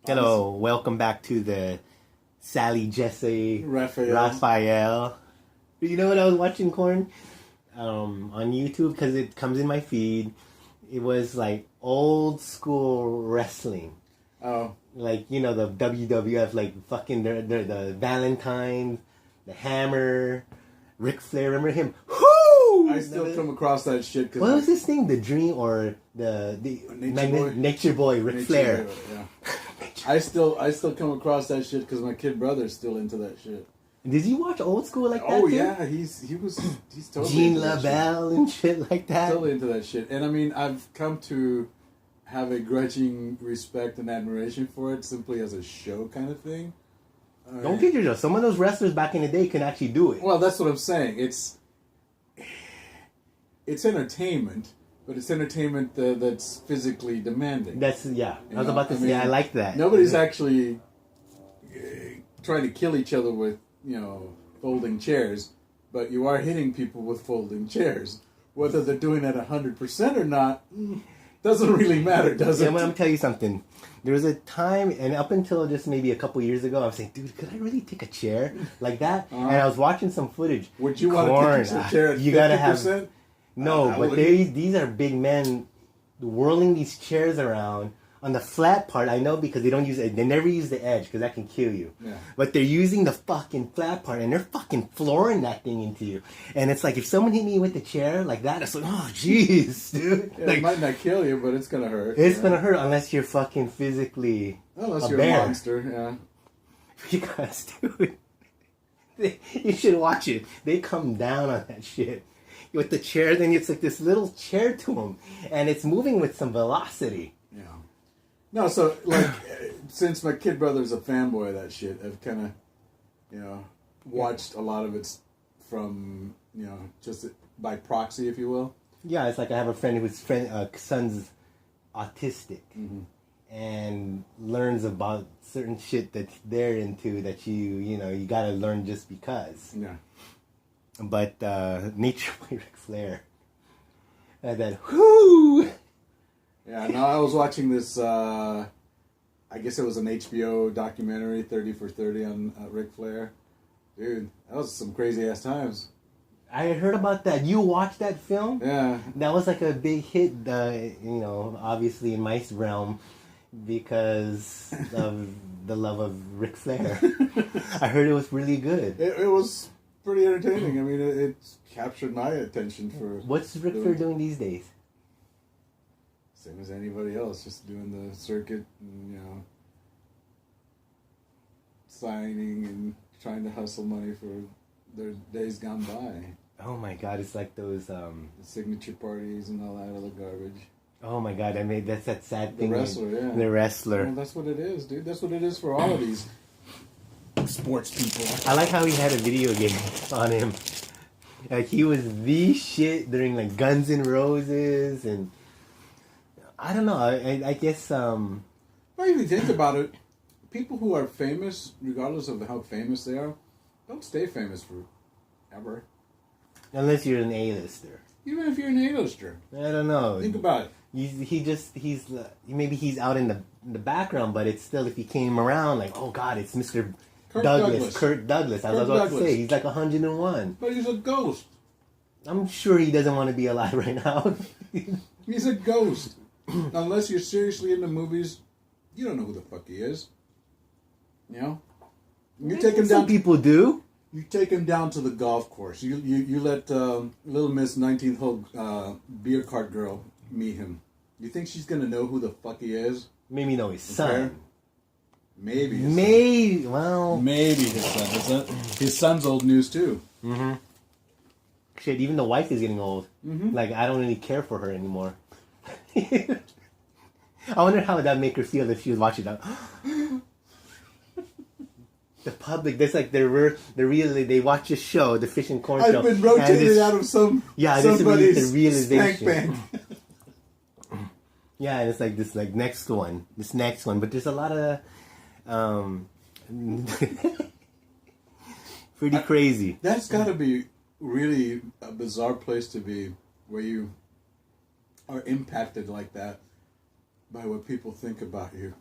Hello, welcome back to the Sally Jesse Raphael. You know what I was watching, Corn? On YouTube, because it comes in my feed. It was like old school wrestling. Oh. Like, you know, the WWF, like fucking the Valentine, the Hammer, Ric Flair, remember him? Whoo! I still come across that shit. What was his name? The Dream or the Nature Boy, Ric Flair. Boy, yeah. I still come across that shit because my kid brother's still into that shit. Did you watch old school like that? Oh too? yeah, he's totally Gene into LaBelle and shit like that. Totally into that shit. And I mean, I've come to have a grudging respect and admiration for it simply as a show kind of thing. Don't kid yourself. Some of those wrestlers back in the day can actually do it. Well, that's what I'm saying. It's entertainment, but it's entertainment that's physically demanding. That's I was about to say I like that. Nobody's actually trying to kill each other with folding chairs, but you are hitting people with folding chairs. Whether they're doing it 100% or not doesn't really matter, does it? Yeah, I'm gonna tell you something. There was a time, and up until just maybe a couple years ago, I was saying, dude, could I really take a chair like that? And I was watching some footage. Would you want to take a chair at 50%? You gotta have. No, but these are big men whirling these chairs around on the flat part. I know because they don't use it. They never use the edge because that can kill you. Yeah. But they're using the fucking flat part and they're fucking flooring that thing into you. And it's like if someone hit me with the chair like that, it's like, oh jeez, dude. Yeah, like, it might not kill you, but it's gonna hurt. It's gonna hurt unless you're fucking physically unless you're bear. a monster. Yeah. Because dude, you should watch it. They come down on that shit. With the chair, then it's like this little chair to them, and it's moving with some velocity. Yeah. No, so like, since my kid brother's a fanboy of that shit, I've kind of, watched a lot of it from, just by proxy, if you will. Yeah, it's like I have a friend whose son's autistic, and learns about certain shit that they're into that you gotta learn just because. Yeah. But Nature Boy Ric Flair, and then whoo. Yeah, no, I was watching this. I guess it was an HBO documentary, 30 for 30 on Ric Flair. Dude, that was some crazy ass times. I heard about that. You watched that film? Yeah. That was like a big hit. Obviously in my realm because of the love of Ric Flair. I heard it was really good. It was pretty entertaining. I mean, it captured my attention for... What's Ric Flair doing these days? Same as anybody else, just doing the circuit and, signing and trying to hustle money for their days gone by. Oh my God, it's like those... The signature parties and all that other garbage. Oh my God, that's that sad thing. The wrestler, yeah. The wrestler. Well, that's what it is, dude. That's what it is for all of these sports people. I like how he had a video game on him. Like he was the shit during like Guns N' Roses and I don't know. I guess. Well, if you think about it, people who are famous, regardless of how famous they are, don't stay famous forever. Unless you're an A-lister. Even if you're an A-lister. I don't know. Think about it. Maybe he's out in the background, but it's still if he came around like, oh God, it's Mr. Kurt Douglas. I was about to say he's like 101. But he's a ghost. I'm sure he doesn't want to be alive right now. He's a ghost. Unless you're seriously into movies, you don't know who the fuck he is. You take him down. Some people do. You take him down to the golf course. You let Little Miss 19th Hole beer cart girl meet him. You think she's gonna know who the fuck he is? Maybe know his son. Maybe his son. His son's old news too. Mm-hmm. Shit, even the wife is getting old. Mm-hmm. Like I don't really care for her anymore. I wonder how that make her feel if she was watching that. The public, that's like they watch a show, the Fish and Corn show. I've been rotated out of somebody's the realization. spank bank. Yeah, and it's like this next one, but there's a lot of pretty crazy. That's got to be really a bizarre place to be, where you are impacted like that by what people think about you.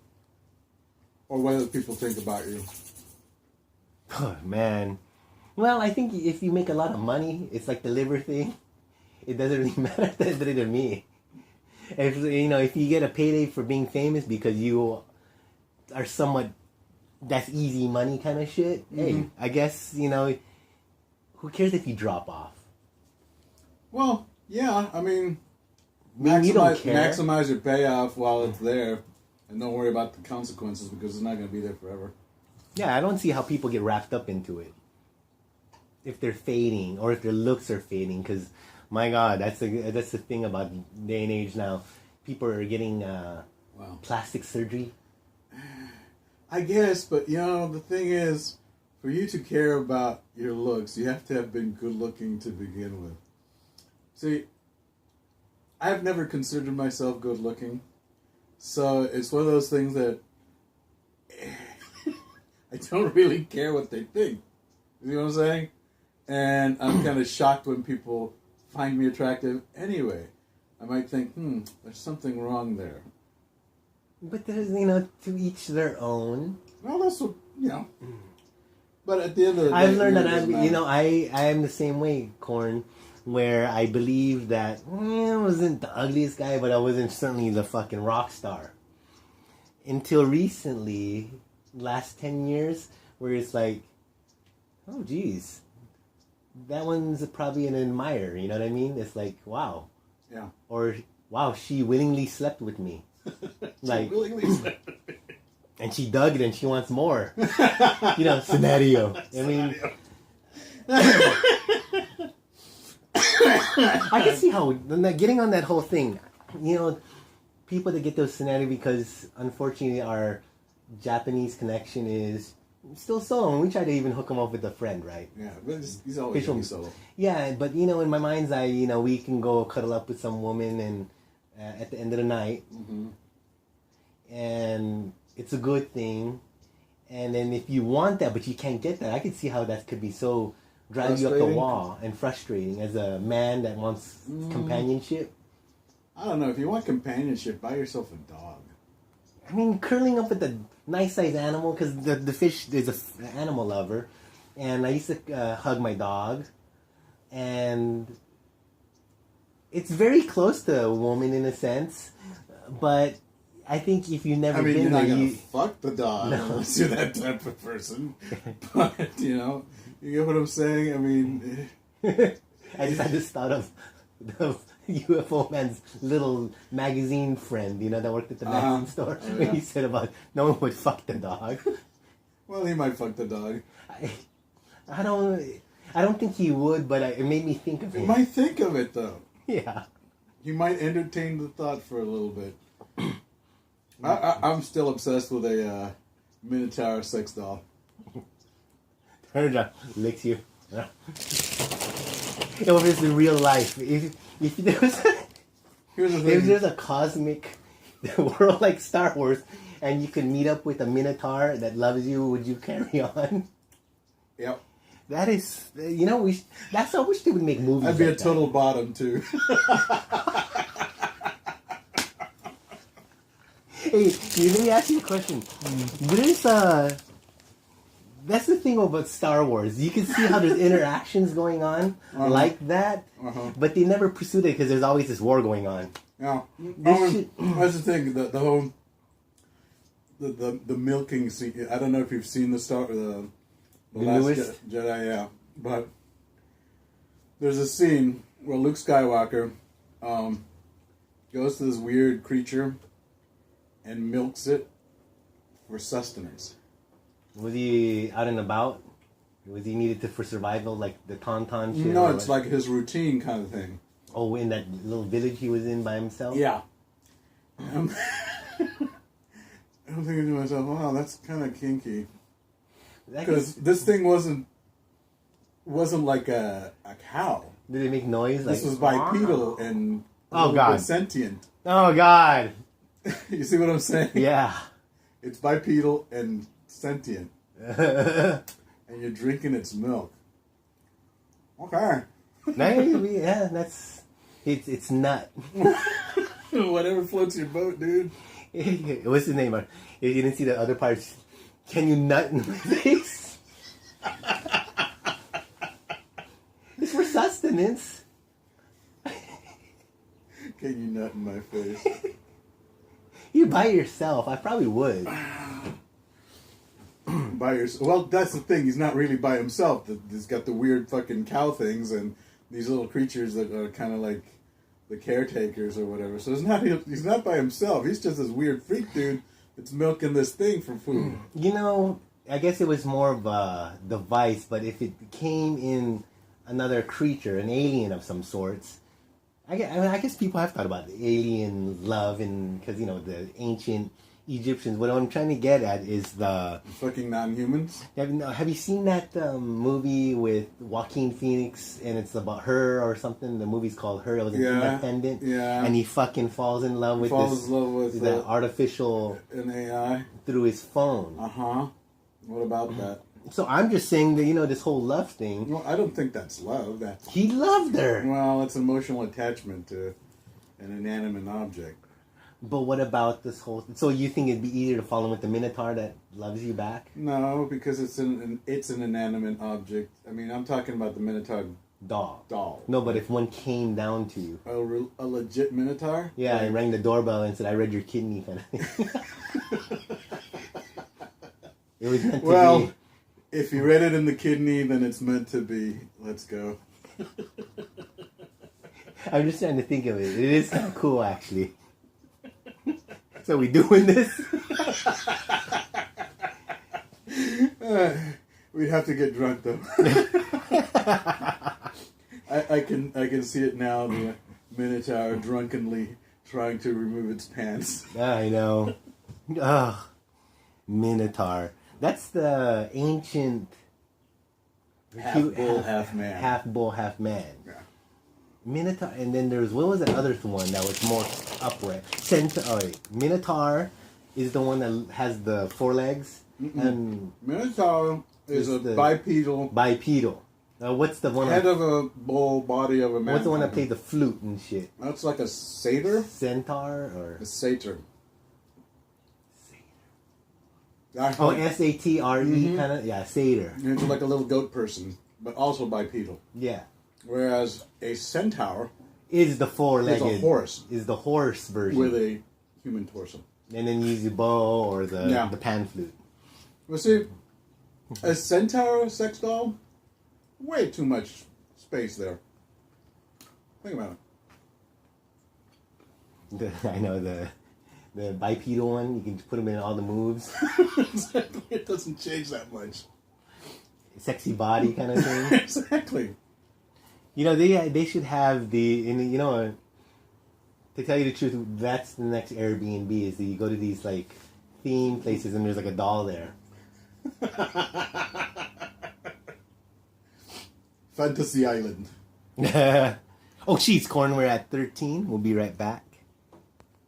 or what other people think about you? Oh, man. Well, I think if you make a lot of money, it's like the liver thing. It doesn't really matter to me. If if you get a payday for being famous because you are somewhat, that's easy money kind of shit. Mm-hmm. Hey, I guess who cares if you drop off? Well, yeah, I mean maximize your payoff while it's there, and don't worry about the consequences because it's not going to be there forever. Yeah, I don't see how people get wrapped up into it. If they're fading or if their looks are fading, because my God, that's the thing about day and age now. People are getting plastic surgery. I guess, but the thing is, for you to care about your looks, you have to have been good looking to begin with. See, I've never considered myself good looking, so it's one of those things that I don't really care what they think. You know what I'm saying? And I'm kind of shocked when people find me attractive anyway. I might think, there's something wrong there. But there's, to each their own. Well, that's what, But at the end of the day, I've learned that I am the same way, Corn, where I believe that I wasn't the ugliest guy, but I wasn't certainly the fucking rock star. Until recently, last 10 years, where it's like, oh, geez. That one's probably an admirer, you know what I mean? It's like, wow. Yeah. Or, wow, she willingly slept with me. Willingly slept with me. And she dug it and she wants more. Scenario. I mean... I can see how, getting on that whole thing, people that get those scenarios because, unfortunately, our Japanese connection is... still solo, and we try to even hook him up with a friend, right? Yeah, but he's always going to be solo. Yeah, but in my mind's eye, we can go cuddle up with some woman and at the end of the night, and it's a good thing. And then if you want that, but you can't get that, I can see how that could be so drive you up the wall and frustrating as a man that wants companionship. I don't know. If you want companionship, buy yourself a dog. I mean, curling up with a nice sized animal, because the fish is an animal lover, and I used to hug my dog, and it's very close to a woman in a sense, but I think if you've never been you're there, not gonna fuck the dog unless you're that type of person. But you get what I'm saying. I mean, I just had this thought of the UFO man's little magazine friend, that worked at the magazine store. Oh, yeah. When he said about no one would fuck the dog. Well, he might fuck the dog. I don't think he would, but it made me think of it. You might think of it though. Yeah. You might entertain the thought for a little bit. I'm still obsessed with a Minotaur sex doll. Turns out, licks you. It was in real life. If there was a cosmic world like Star Wars, and you could meet up with a Minotaur that loves you, would you carry on? Yep. That is, that's how I wish they would make movies. I'd be like a total bottom too. Hey, let me ask you a question. That's the thing about Star Wars. You can see how there's interactions going on like that, but they never pursued it because there's always this war going on. Yeah, that's the thing. The whole the milking scene. I don't know if you've seen the Last Jedi. Yeah, but there's a scene where Luke Skywalker goes to this weird creature and milks it for sustenance. Was he out and about? Was he needed for survival, like the Tauntaun shit? No, it's like his routine kind of thing. Oh, in that little village he was in by himself? Yeah. I'm thinking to myself, wow, that's kind of kinky. Because this thing wasn't like a cow. Did it make noise? This was bipedal and sentient. Oh, God. You see what I'm saying? Yeah. It's bipedal and sentient. And you're drinking its milk. Okay. Yeah, it's nut. Whatever floats your boat, dude. What's his name? If you didn't see the other parts, can you nut in my face? It's for sustenance. Can you nut in my face? You're by yourself. I probably would. By yourself. Well, that's the thing. He's not really by himself. He's got the weird fucking cow things and these little creatures that are kind of like the caretakers or whatever. So he's not by himself. He's just this weird freak dude that's milking this thing for food. You know, I guess it was more of a device, but if it came in another creature, an alien of some sorts, I guess people have thought about the alien love, and because the ancient Egyptians. What I'm trying to get at is the fucking non-humans. Have you seen that movie with Joaquin Phoenix, and it's about her or something? The movie's called Her. It was an independent. Yeah. And he fucking falls in love with that artificial an AI through his phone. What about that? So I'm just saying that this whole love thing. Well, I don't think that's love. He loved her. Well, it's emotional attachment to an inanimate object. But what about this whole? So you think it'd be easier to fall in with the Minotaur that loves you back? No, because it's an inanimate object. I mean, I'm talking about the Minotaur doll. No, but if one came down to you, a legit Minotaur. Yeah, and rang the doorbell and said, "I read your kidney," kind of thing. It was meant to be. Well, if you read it in the kidney, then it's meant to be. Let's go. I'm just trying to think of it. It is kind of cool, actually. So we doing this? We'd have to get drunk though. I can see it now. The Minotaur drunkenly trying to remove its pants. I know. Ugh. Minotaur. That's the ancient half bull, half man. Half bull, half man. Yeah. Minotaur, and then what was that other one that was more upright? Minotaur is the one that has the 4 legs. And Minotaur is a bipedal. Bipedal. What's the one? Head of a bull, body of a man. What's the one that played the flute and shit? That's like a satyr? Centaur or? A satyr. S-A-T-R-E kind of? Yeah, satyr. It's like a little goat person, but also bipedal. Yeah. Whereas a centaur is the 4-legged. Is a horse. Is the horse version. With a human torso. And then you use the bow or the pan flute. Well, see, a centaur sex doll, way too much space there. Think about it. I know the bipedal one, you can put them in all the moves. Exactly. It doesn't change that much. Sexy body kind of thing. Exactly. They should have to tell you the truth, that's the next Airbnb, is that you go to these like theme places and there's like a doll there. Fantasy Island. Oh, jeez, Corn, we're at 13. We'll be right back.